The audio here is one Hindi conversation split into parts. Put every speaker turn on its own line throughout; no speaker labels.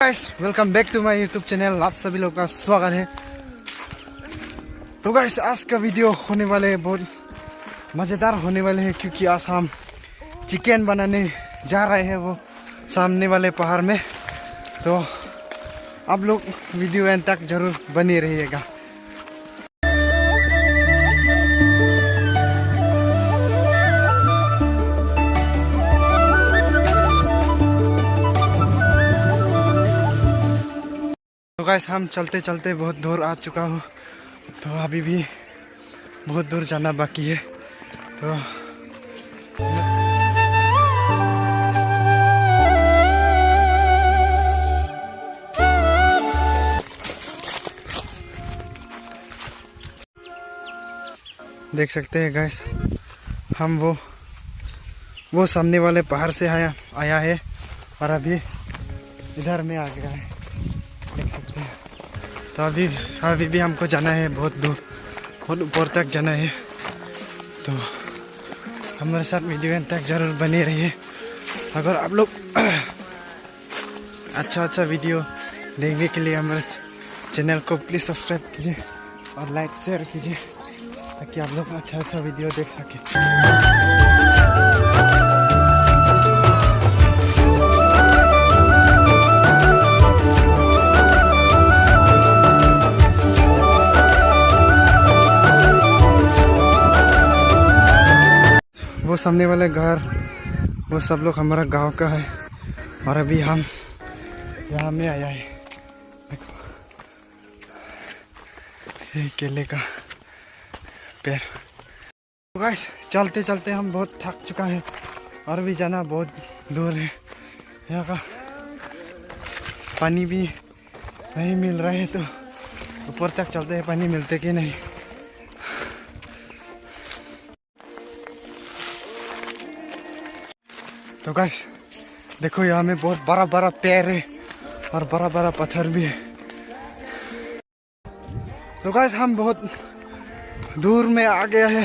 Guys welcome back to my YouTube channel. आप सभी लोग का स्वागत है। तो गाइस आज का वीडियो होने वाले बहुत मज़ेदार होने वाले हैं, क्योंकि आज हम चिकन बनाने जा रहे हैं वो सामने वाले पहाड़ में। तो आप लोग वीडियो एंड तक जरूर बने रहिएगा। तो गाइस हम चलते चलते बहुत दूर आ चुका हूँ, तो अभी भी बहुत दूर जाना बाकी है। तो देख सकते हैं गाइस, हम वो सामने वाले पहाड़ से आया है और अभी इधर में आ गया है, देख सकते हैं। तो अभी भी हमको जाना है बहुत दूर, बहुत ऊपर तक जाना है। तो हमारे साथ वीडियो तक जरूर बने रहिए। अगर आप लोग अच्छा वीडियो देखने के लिए हमारे चैनल को प्लीज़ सब्सक्राइब कीजिए और लाइक शेयर कीजिए, ताकि आप लोग अच्छा वीडियो देख सकें। वो सामने वाले घर, वो सब लोग हमारा गांव का है, और अभी हम यहाँ में आया है। देखो ये केले का पेड़। तो गाइस चलते चलते हम बहुत थक चुका है और भी जाना बहुत दूर है। यहाँ का पानी भी नहीं मिल रहा है, तो ऊपर तक चलते हैं, पानी मिलते कि नहीं। तो गाइस देखो यहाँ में बहुत बड़ा बड़ा पेड़ है और बड़ा बड़ा पत्थर भी है। तो गाइस हम बहुत दूर में आ गया है।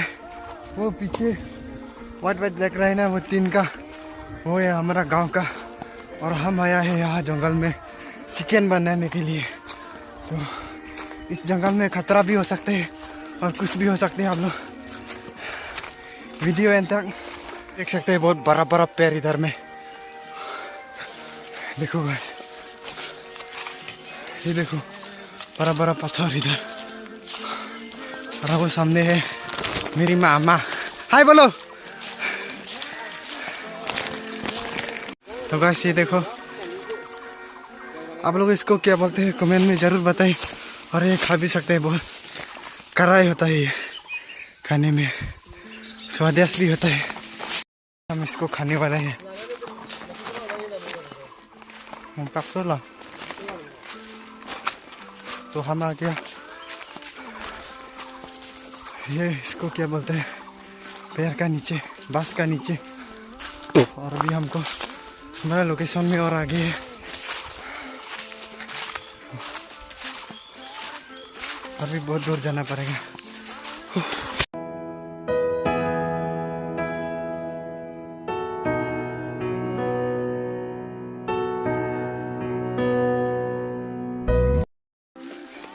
वो पीछे वाइट देख रहे हैं ना, वो टीन का, वो है हमारा गांव का। और हम आया है यहाँ जंगल में चिकन बनाने के लिए। तो इस जंगल में खतरा भी हो सकते हैं और कुछ भी हो सकते हैं। आप लोग वीडियो एंड तक देख सकते हैं। बहुत बड़ा बड़ा पेड़ इधर में, देखो गाइस, ये देखो बड़ा बड़ा पत्थर इधर। और वो सामने है मेरी मामा, हाय बोलो। तो गाइस ये देखो, आप लोग इसको क्या बोलते हैं कमेंट में जरूर बताएं। और ये खा भी सकते हैं, बहुत कड़ाई होता है ये, खाने में स्वादिष्ट भी होता है। हम इसको खाने वाले हैं। तो हम आ गया, ये इसको क्या बोलते हैं, पेड़ का नीचे, बांस का नीचे। और अभी हमको हमारा लोकेशन में और आगे है, अभी बहुत दूर जाना पड़ेगा।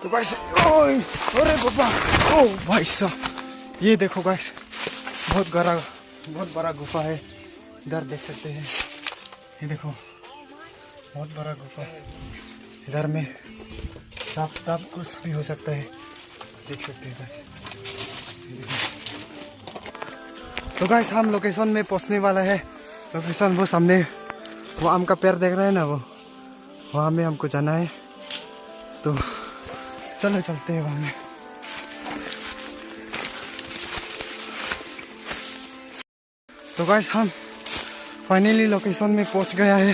तो गाइस, अरे पापा, ओ भाई साहब, ये देखो गाइस, बहुत बड़ा गुफा है। इधर देख सकते हैं, ये देखो बहुत बड़ा गुफा है। इधर में साफ कुछ भी हो सकता है, देख सकते हैं गाइस। तो गाइस हम लोकेशन में पहुंचने वाला है। लोकेशन वो सामने, वो आम का पेड़ देख रहे हैं ना, वो वहाँ में हमको जाना है। तो चलो चलते हैं वहाँ में। तो गाइस हम फाइनली लोकेशन में पहुँच गया है।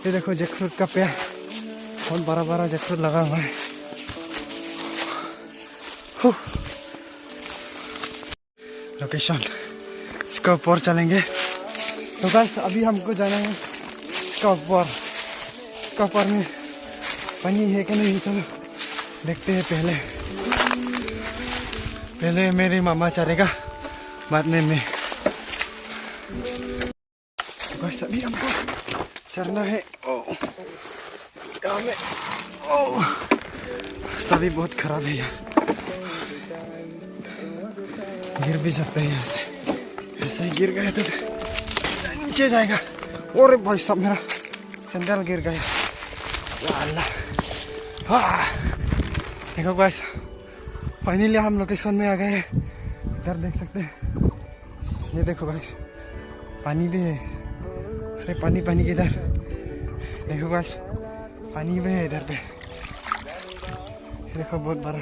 ये देखो जैकफ्रूट का पेड़, बहुत बड़ा बड़ा जैकफ्रूट लगा हुआ है। लोकेशन, इसका ऊपर चलेंगे। तो गाइस अभी हमको जाना है इसका ऊपर। इसका ऊपर में पानी है कि नहीं, चलो देखते हैं। पहले मेरे मामा चलेगा, बाद में मैं। तो गाइस अभी हमको चढ़ना है। ओ यहाँ में ओ रास्ता भी बहुत खराब है यार, गिर भी सकते हैं यहाँ से। ऐसे ही गिर गए तो नीचे जाएगा। और भाई साहब मेरा सैंडल गिर गया। या अल्लाह। हाँ देखो गाइस, फाइनली हम लोकेशन में आ गए हैं। इधर देख सकते हैं, ये देखो गाइस पानी भी है। अरे पानी पानी किधर, देखो गाइस पानी भी है इधर पे। ये देखो बहुत बड़ा।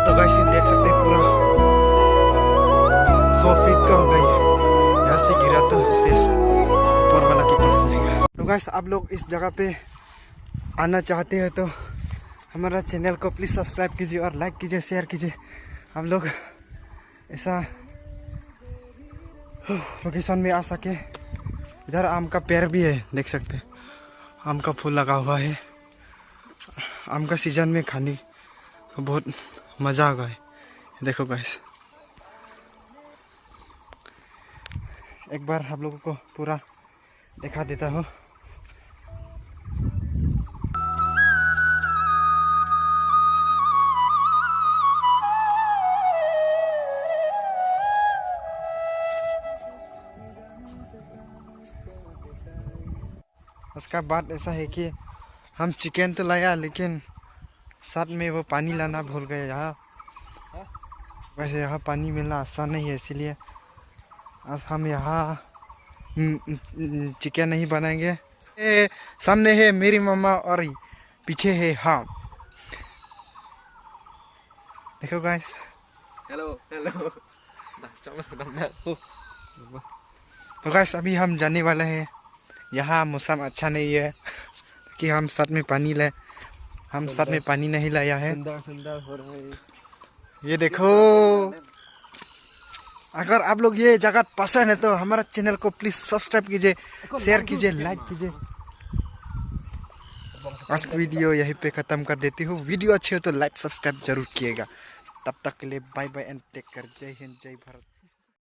तो गाइस देख सकते हैं पूरा 100 फीट का हो गई है। यहाँ से गिरा तो शेष ऊपर वाला के पास जाएगा। तो गाइस आप लोग इस जगह पे आना चाहते हैं तो हमारा चैनल को प्लीज़ सब्सक्राइब कीजिए और लाइक कीजिए, शेयर कीजिए। हम लोग ऐसा लोकेशन में आ सके। इधर आम का पेड़ भी है, देख सकते हैं आम का फूल लगा हुआ है। आम का सीजन में खाने को बहुत मज़ा आ गया। देखो गाइस एक बार आप लोगों को पूरा दिखा देता हूँ। उसका बात ऐसा है कि हम चिकन तो लाया लेकिन साथ में वो पानी लाना भूल गए। यहाँ वैसे यहाँ पानी मिलना आसान नहीं है, इसीलिए आज हम यहाँ चिकन नहीं बनाएंगे। सामने है मेरी मम्मा और पीछे है हम। देखो गाइस,
हेलो हेलो।
तो गाइस अभी हम जाने वाले हैं। यहाँ मौसम अच्छा नहीं है कि हम साथ में पानी लाए, हम साथ में पानी नहीं लाया है।
सुंदर हो रहा है।
ये देखो, अगर आप लोग ये जगह पसंद है तो हमारा चैनल को प्लीज सब्सक्राइब कीजिए, शेयर कीजिए, लाइक कीजिए। आज की वीडियो यहीं पे ख़त्म कर देती हूँ। वीडियो अच्छी हो तो लाइक सब्सक्राइब जरूर किएगा। तब तक के लिए bye bye and take care. जय हिंद, जय भारत।